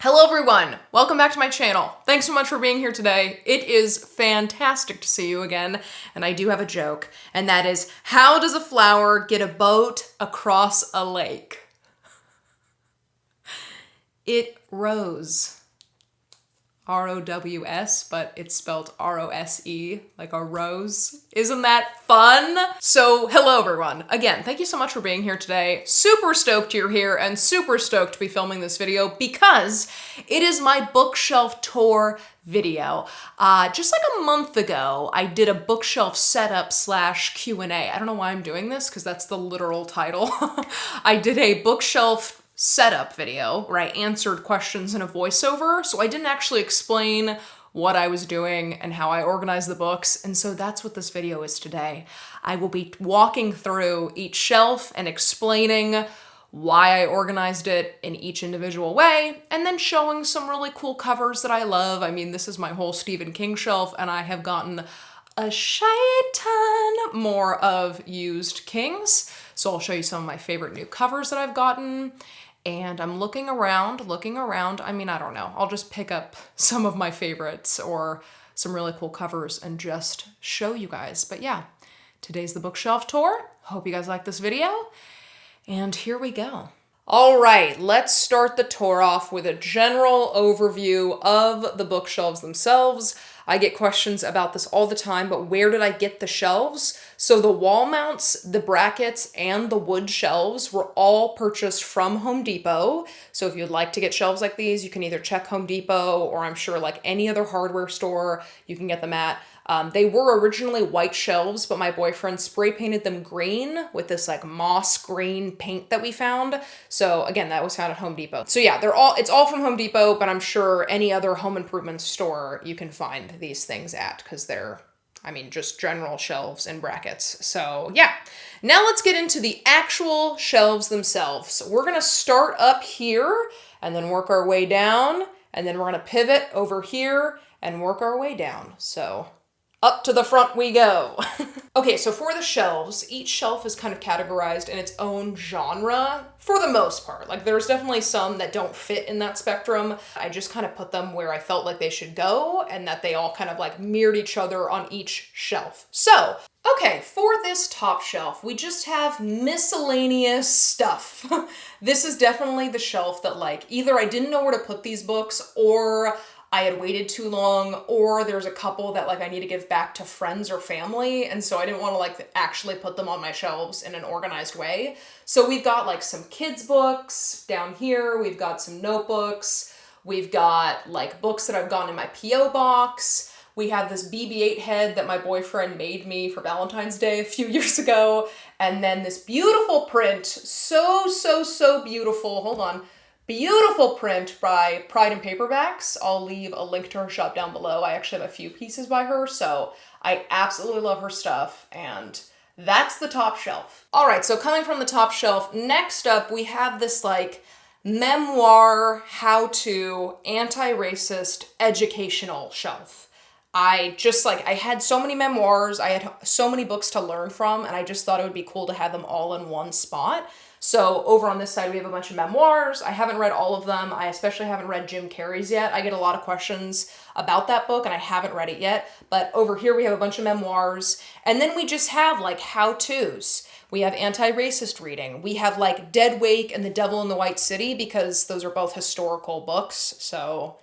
Hello everyone, welcome back to my channel. Thanks so much for being here today. It is fantastic to see you again, and I do have a joke, and that is, how does a flower get a boat across a lake? It rows. R-O-W-S, but it's spelled R-O-S-E, like a rose. Isn't that fun? So, hello everyone. Again, thank you so much for being here today. Super stoked you're here and super stoked to be filming this video because it is my bookshelf tour video. Just like a month ago, I did a bookshelf setup / Q&A. I don't know why I'm doing this because that's the literal title. I did a bookshelf setup video where I answered questions in a voiceover, so I didn't actually explain what I was doing and how I organized the books, and so that's what this video is today. I will be walking through each shelf and explaining why I organized it in each individual way, and then showing some really cool covers that I love. I mean, this is my whole Stephen King shelf, and I have gotten a shit ton more of used Kings, so I'll show you some of my favorite new covers that I've gotten. And I'm looking around. I mean, I don't know. I'll just pick up some of my favorites or some really cool covers and just show you guys. But yeah, today's the bookshelf tour. Hope you guys like this video. And here we go. All right, let's start the tour off with a general overview of the bookshelves themselves. I get questions about this all the time, but where did I get the shelves? So the wall mounts, the brackets, and the wood shelves were all purchased from Home Depot. So if you'd like to get shelves like these, you can either check Home Depot or I'm sure like any other hardware store, you can get them at. They were originally white shelves, but my boyfriend spray painted them green with this like moss green paint that we found. So again, that was found at Home Depot. So yeah, it's all from Home Depot, but I'm sure any other home improvement store you can find these things at because they're, I mean, just general shelves and brackets. So yeah, now let's get into the actual shelves themselves. We're gonna start up here and then work our way down, and then we're gonna pivot over here and work our way down. So up to the front we go. Okay, so for the shelves, each shelf is kind of categorized in its own genre for the most part. Like there's definitely some that don't fit in that spectrum. I just kind of put them where I felt like they should go and that they all kind of like mirrored each other on each shelf. So, okay, for this top shelf, we just have miscellaneous stuff. This is definitely the shelf that like either I didn't know where to put these books or I had waited too long, or there's a couple that like I need to give back to friends or family, and so I didn't want to like actually put them on my shelves in an organized way. So we've got like some kids books down here, we've got some notebooks, we've got like books that I've gotten in my P.O. box, we have this BB-8 head that my boyfriend made me for Valentine's Day a few years ago, and then this beautiful print, so beautiful, hold on, beautiful print by Pride and Paperbacks. I'll leave a link to her shop down below. I actually have a few pieces by her, so I absolutely love her stuff, and that's the top shelf. All right, so coming from the top shelf, next up we have this like memoir, how-to, anti-racist, educational shelf. I had so many memoirs, I had so many books to learn from, and I just thought it would be cool to have them all in one spot. So over on this side, we have a bunch of memoirs. I haven't read all of them. I especially haven't read Jim Carrey's yet. I get a lot of questions about that book and I haven't read it yet. But over here, we have a bunch of memoirs. And then we just have like how-tos. We have anti-racist reading. We have like Dead Wake and The Devil in the White City because those are both historical books. So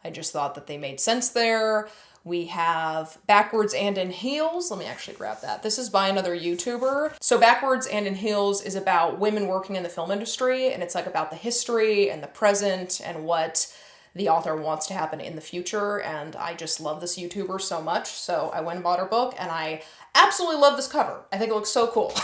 I just thought that they made sense there. We have Backwards and in Heels. Let me actually grab that. This is by another YouTuber. So Backwards and in Heels is about women working in the film industry, and it's like about the history and the present and what the author wants to happen in the future, and I just love this YouTuber so much, so I went and bought her book, and I absolutely love this cover. I think it looks so cool.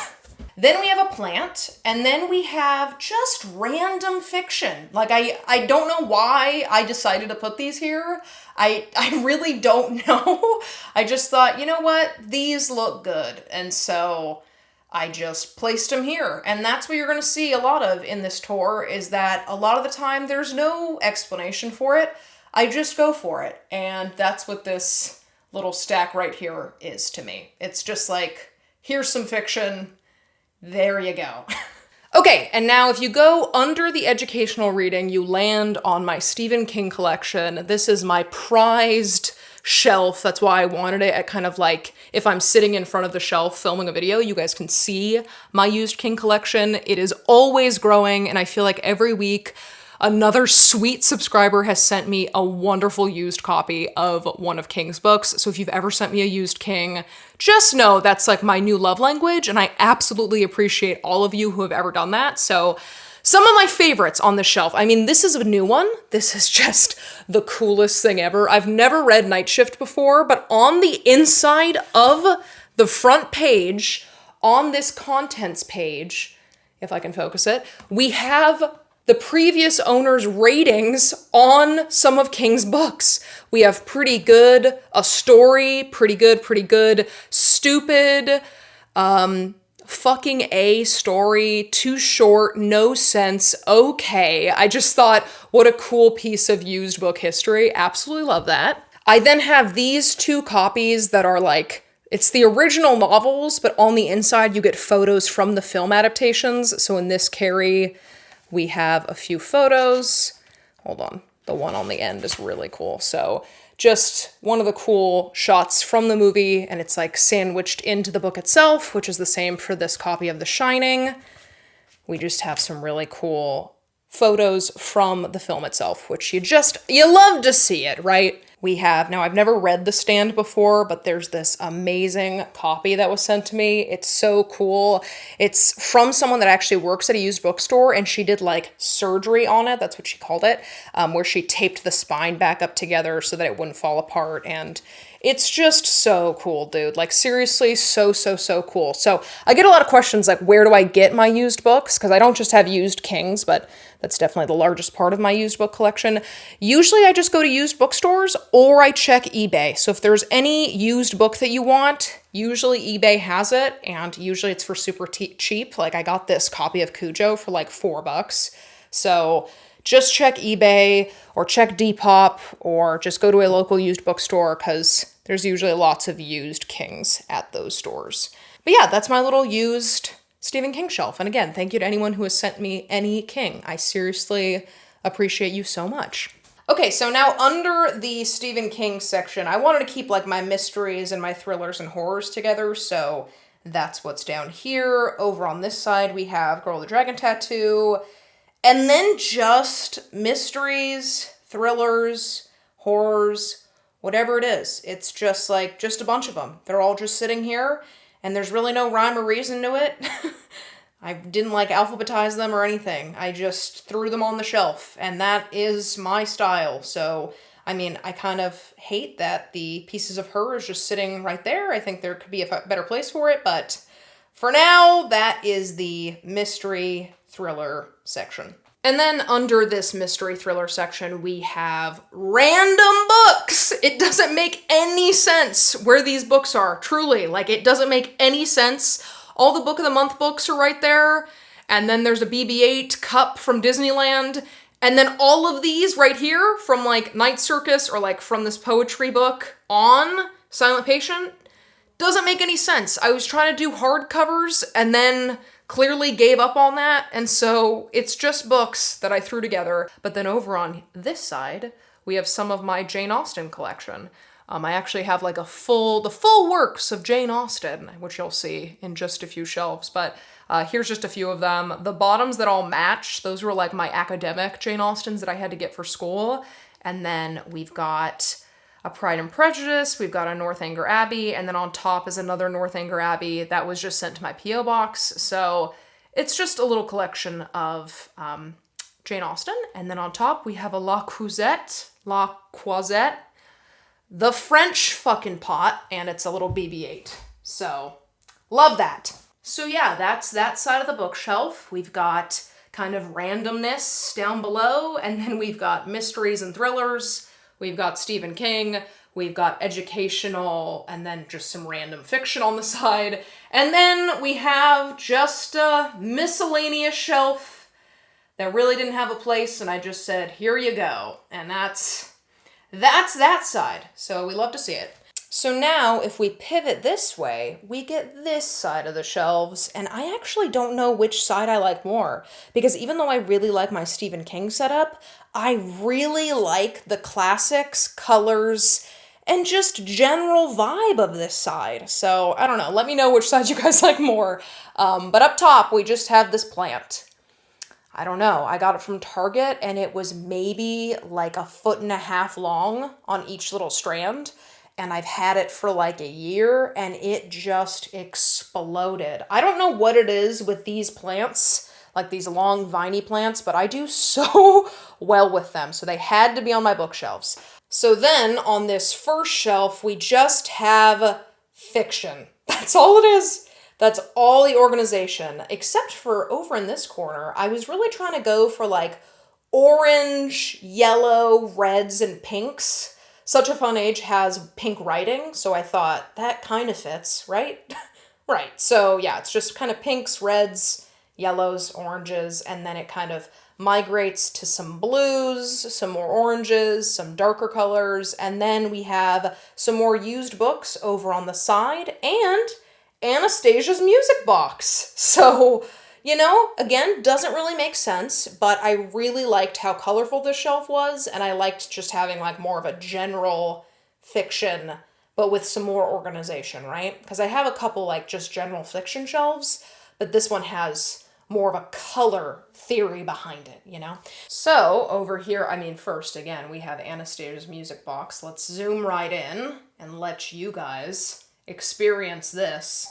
Then we have a plant, and then we have just random fiction. Like, I don't know why I decided to put these here. I really don't know. I just thought, you know what? These look good. And so I just placed them here. And that's what you're going to see a lot of in this tour, is that a lot of the time there's no explanation for it. I just go for it. And that's what this little stack right here is to me. It's just like, here's some fiction. There you go. Okay, and now if you go under the educational reading, you land on my Stephen King collection. This is my prized shelf. That's why I wanted it at kind of like, if I'm sitting in front of the shelf filming a video, you guys can see my used King collection. It is always growing, and I feel like every week another sweet subscriber has sent me a wonderful used copy of one of King's books. So if you've ever sent me a used King, just know that's like my new love language, and I absolutely appreciate all of you who have ever done that. So some of my favorites on the shelf. I mean, this is a new one. This is just the coolest thing ever. I've never read Night Shift before, but on the inside of the front page, on this contents page, if I can focus it, we have the previous owner's ratings on some of King's books. We have pretty good, a story, pretty good, stupid, fucking A story, too short, no sense, okay. I just thought, what a cool piece of used book history. Absolutely love that. I then have these two copies that are like, it's the original novels, but on the inside you get photos from the film adaptations. So in this Carrie, we have a few photos. Hold on, the one on the end is really cool. So just one of the cool shots from the movie, and it's like sandwiched into the book itself, which is the same for this copy of The Shining. We just have some really cool photos from the film itself, which you love to see it, right? We have, now I've never read The Stand before, but there's this amazing copy that was sent to me. It's so cool. It's from someone that actually works at a used bookstore, and she did like surgery on it. That's what she called it, where she taped the spine back up together so that it wouldn't fall apart. And it's just so cool, dude. Like seriously, so cool. So I get a lot of questions like, where do I get my used books? Because I don't just have used Kings, but that's definitely the largest part of my used book collection. Usually I just go to used bookstores or I check eBay. So if there's any used book that you want, usually eBay has it, and usually it's for super cheap. Like I got this copy of Cujo for like $4. So just check eBay or check Depop or just go to a local used bookstore because there's usually lots of used Kings at those stores. But yeah, that's my little used Stephen King shelf. And again, thank you to anyone who has sent me any King. I seriously appreciate you so much. Okay, so now under the Stephen King section, I wanted to keep like my mysteries and my thrillers and horrors together, so that's what's down here. Over on this side, we have Girl with the Dragon Tattoo, and then just mysteries, thrillers, horrors, whatever it is. It's just like, just a bunch of them. They're all just sitting here, and there's really no rhyme or reason to it. I didn't like alphabetize them or anything. I just threw them on the shelf, and that is my style. So, I mean, I kind of hate that the Pieces of Her is just sitting right there. I think there could be a better place for it, but for now, that is the mystery thriller section. And then under this mystery thriller section, we have random books. It doesn't make any sense where these books are, truly. Like, it doesn't make any sense. All the Book of the Month books are right there, and then there's a BB-8 cup from Disneyland, and then all of these right here from, like, Night Circus or, like, from this poetry book on Silent Patient doesn't make any sense. I was trying to do hardcovers and then clearly gave up on that, and so it's just books that I threw together. But then over on this side, we have some of my Jane Austen collection. I actually have like the full works of Jane Austen, which you'll see in just a few shelves, but here's just a few of them. The bottoms that all match, those were like my academic Jane Austens that I had to get for school. And then we've got a Pride and Prejudice, we've got a Northanger Abbey, and then on top is another Northanger Abbey that was just sent to my P.O. box. So it's just a little collection of Jane Austen. And then on top we have a La Croisette, the French fucking pot, and it's a little BB-8. So, love that. So yeah, that's that side of the bookshelf. We've got kind of randomness down below, and then we've got mysteries and thrillers. We've got Stephen King. We've got educational, and then just some random fiction on the side. And then we have just a miscellaneous shelf that really didn't have a place, and I just said, here you go. And that's that side, so we love to see it. So now if we pivot this way, we get this side of the shelves, and I actually don't know which side I like more, because even though I really like my Stephen King setup, I really like the classics, colors, and just general vibe of this side. So I don't know, let me know which side you guys like more. But up top, we just have this plant. I don't know, I got it from Target and it was maybe like 1.5 feet long on each little strand. And I've had it for like a year and it just exploded. I don't know what it is with these plants, like these long viney plants, but I do so well with them. So they had to be on my bookshelves. So then on this first shelf, we just have fiction. That's all it is. That's all the organization, except for over in this corner, I was really trying to go for like orange, yellow, reds, and pinks. Such a Fun Age has pink writing, so I thought that kind of fits, right? Right, so yeah, it's just kind of pinks, reds, yellows, oranges, and then it kind of migrates to some blues, some more oranges, some darker colors, and then we have some more used books over on the side, and Anastasia's music box. So, you know, again, doesn't really make sense, but I really liked how colorful this shelf was, and I liked just having like more of a general fiction, but with some more organization, right? Because I have a couple like just general fiction shelves, but this one has more of a color theory behind it, you know? So over here, I mean, first, again, we have Anastasia's music box. Let's zoom right in and let you guys experience this.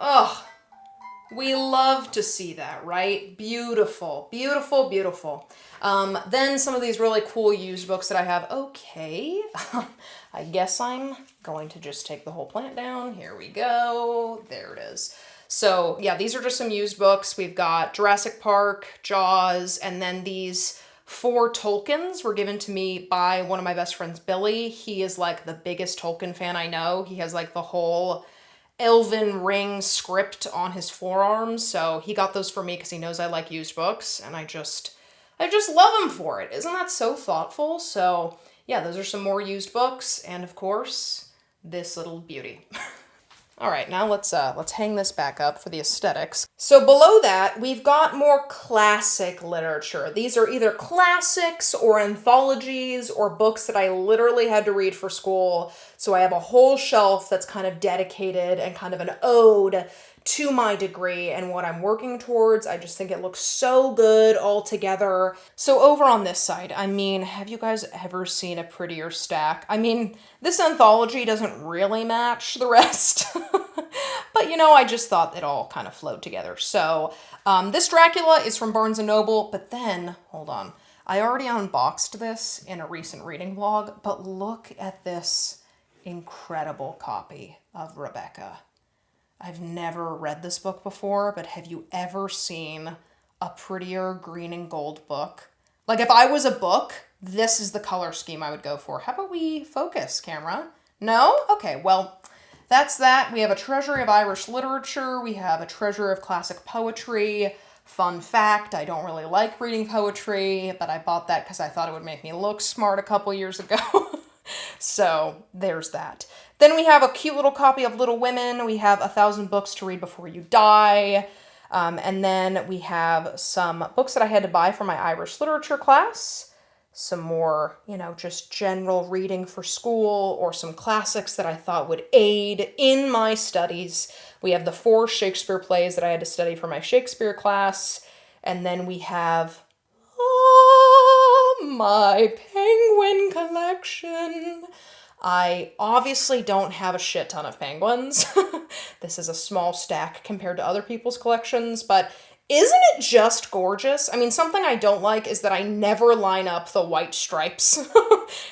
Ugh, we love to see that, right? Beautiful, beautiful, beautiful. Then some of these really cool used books that I have. Okay, I guess I'm going to just take the whole plant down. Here we go. There it is. So yeah, these are just some used books. We've got Jurassic Park, Jaws, and then these 4 Tolkiens were given to me by one of my best friends, Billy. He is like the biggest Tolkien fan I know. He has like the whole Elven Ring script on his forearms, so he got those for me because he knows I like used books, and I just love him for it. Isn't that so thoughtful? So yeah, those are some more used books, and of course, this little beauty. All right, now let's hang this back up for the aesthetics. So below that, we've got more classic literature. These are either classics or anthologies or books that I literally had to read for school. So I have a whole shelf that's kind of dedicated and kind of an ode to my degree and what I'm working towards. I just think it looks so good all together. So over on this side, I mean, have you guys ever seen a prettier stack? I mean, this anthology doesn't really match the rest, but you know, I just thought it all kind of flowed together. So this Dracula is from Barnes & Noble, but then, hold on, I already unboxed this in a recent reading vlog, but look at this incredible copy of Rebecca. I've never read this book before, but have you ever seen a prettier green and gold book? Like if I was a book, this is the color scheme I would go for. How about we focus, camera? No? Okay, well, that's that. We have a treasury of Irish literature. We have a treasury of classic poetry. Fun fact, I don't really like reading poetry, but I bought that because I thought it would make me look smart a couple years ago. So there's that. Then we have a cute little copy of Little Women. We have 1,000 Books to Read Before You Die. And then we have some books that I had to buy for my Irish literature class. Some more, you know, just general reading for school, or some classics that I thought would aid in my studies. We have the 4 Shakespeare plays that I had to study for my Shakespeare class. And then we have my penguin collection. I obviously don't have a shit ton of penguins. This is a small stack compared to other people's collections, but isn't it just gorgeous? I mean, something I don't like is that I never line up the white stripes.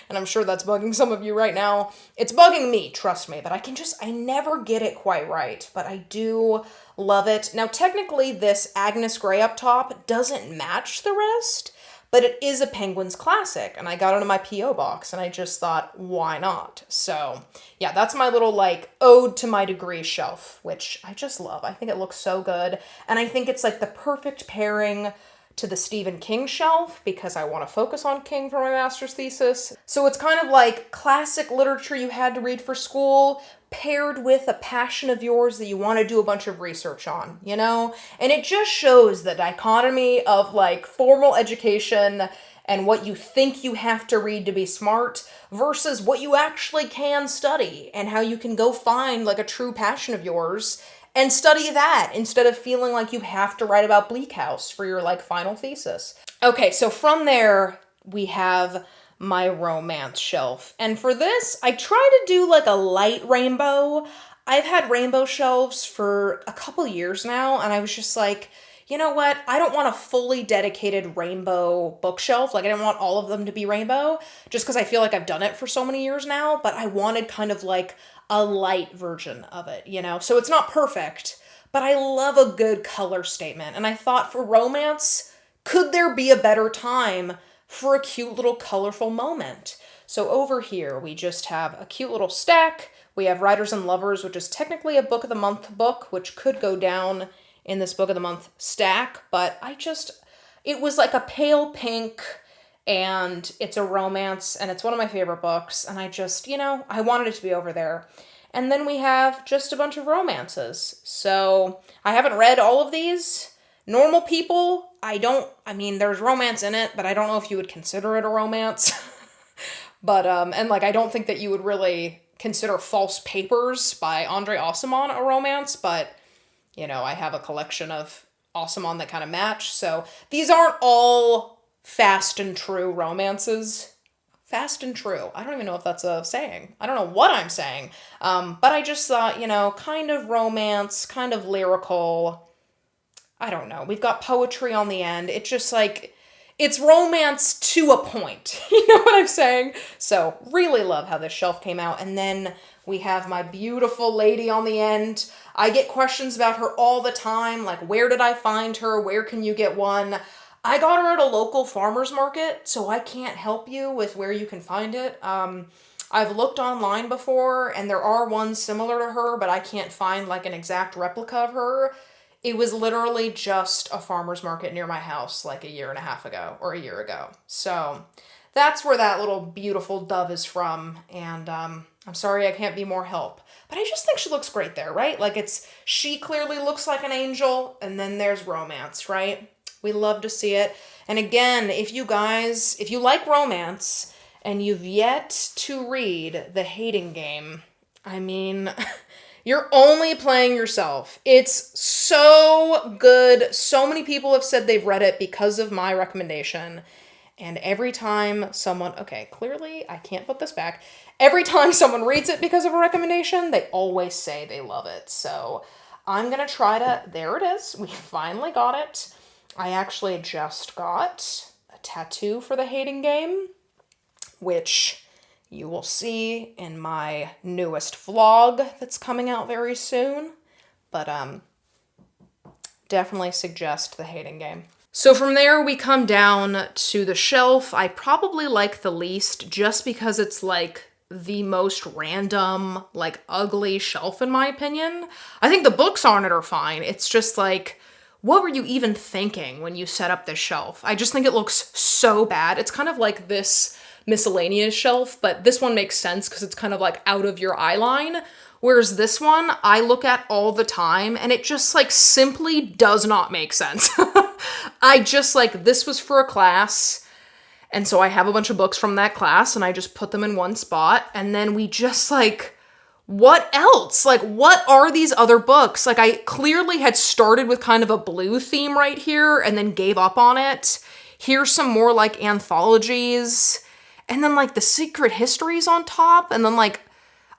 And I'm sure that's bugging some of you right now. It's bugging me, trust me, but I never get it quite right, but I do love it. Now, technically, this Agnes Grey up top doesn't match the rest, but it is a Penguins classic, and I got it in my P.O. box, and I just thought, why not? So, yeah, that's my little, like, ode to my degree shelf, which I just love. I think it looks so good, and I think it's, like, the perfect pairing to the Stephen King shelf because I want to focus on King for my master's thesis. So it's kind of like classic literature you had to read for school paired with a passion of yours that you want to do a bunch of research on, you know? And it just shows the dichotomy of like formal education and what you think you have to read to be smart versus what you actually can study and how you can go find like a true passion of yours and study that instead of feeling like you have to write about Bleak House for your like final thesis. Okay, so from there we have my romance shelf. And for this, I try to do like a light rainbow. I've had rainbow shelves for a couple years now, and I was just like, you know what? I don't want a fully dedicated rainbow bookshelf. Like, I didn't want all of them to be rainbow, just because I feel like I've done it for so many years now, but I wanted kind of like a light version of it, you know? So it's not perfect, but I love a good color statement. And I thought for romance, could there be a better time for a cute little colorful moment? So over here, we just have a cute little stack. We have Writers and Lovers, which is technically a book of the month book, which could go down in this book of the month stack, but it was like a pale pink and it's a romance and it's one of my favorite books. And I just, I wanted it to be over there. And then we have just a bunch of romances. So I haven't read all of these. Normal People, there's romance in it, but I don't know if you would consider it a romance. But, I don't think that you would really consider False Papers by Andre Aciman a romance, but, I have a collection of Aciman that kind of match. So these aren't all fast and true romances. Fast and true. I don't even know if that's a saying. I don't know what I'm saying. But I just thought, kind of romance, kind of lyrical. I don't know. We've got poetry on the end. It's just like, it's romance to a point. You know what I'm saying? So really love how this shelf came out. And then we have my beautiful lady on the end. I get questions about her all the time. Like, where did I find her? Where can you get one? I got her at a local farmer's market, so I can't help you with where you can find it. I've looked online before, and there are ones similar to her, but I can't find like an exact replica of her. It was literally just a farmer's market near my house like a year ago. So that's where that little beautiful dove is from. And I'm sorry I can't be more help. But I just think she looks great there, right? Like she clearly looks like an angel, and then there's romance, right? We love to see it. And again, if you like romance and you've yet to read The Hating Game, you're only playing yourself. It's so good. So many people have said they've read it because of my recommendation. And every time clearly I can't put this back. Every time someone reads it because of a recommendation, they always say they love it. So I'm going to try there it is. We finally got it. I actually just got a tattoo for The Hating Game, which you will see in my newest vlog that's coming out very soon. But definitely suggest The Hating Game. So from there, we come down to the shelf I probably like the least just because it's like the most random, like ugly shelf in my opinion. I think the books on it are fine. It's just like, what were you even thinking when you set up this shelf? I just think it looks so bad. It's kind of like this miscellaneous shelf, but this one makes sense because it's kind of like out of your eye line. Whereas this one, I look at all the time and it just like simply does not make sense. This was for a class. And so I have a bunch of books from that class and I just put them in one spot. And then we just what else? What are these other books? I clearly had started with kind of a blue theme right here and then gave up on it. Here's some more anthologies. And then the Secret Histories on top. And then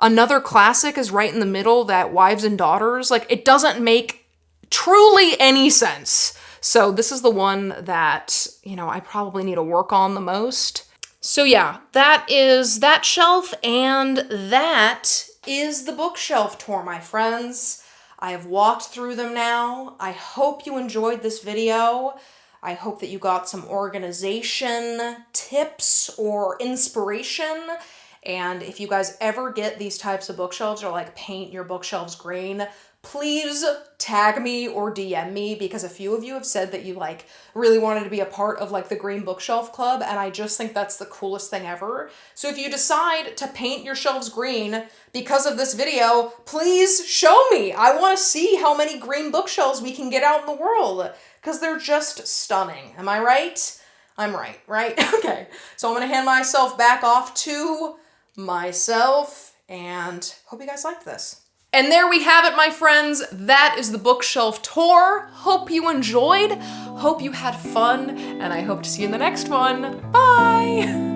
another classic is right in the middle, that Wives and Daughters. It doesn't make truly any sense. So this is the one that, I probably need to work on the most. So yeah, that is that shelf, and that is the bookshelf tour, my friends. I have walked through them now. I hope you enjoyed this video. I hope that you got some organization tips or inspiration. And if you guys ever get these types of bookshelves or paint your bookshelves green, please tag me or DM me, because a few of you have said that you like really wanted to be a part of like the Green Bookshelf Club, and I just think that's the coolest thing ever. So if you decide to paint your shelves green because of this video, please show me. I want to see how many green bookshelves we can get out in the world, because they're just stunning. Am I right? I'm right, right? Okay, so I'm gonna hand myself back off to myself, and hope you guys liked this. And there we have it, my friends. That is the bookshelf tour. Hope you enjoyed, hope you had fun, and I hope to see you in the next one. Bye!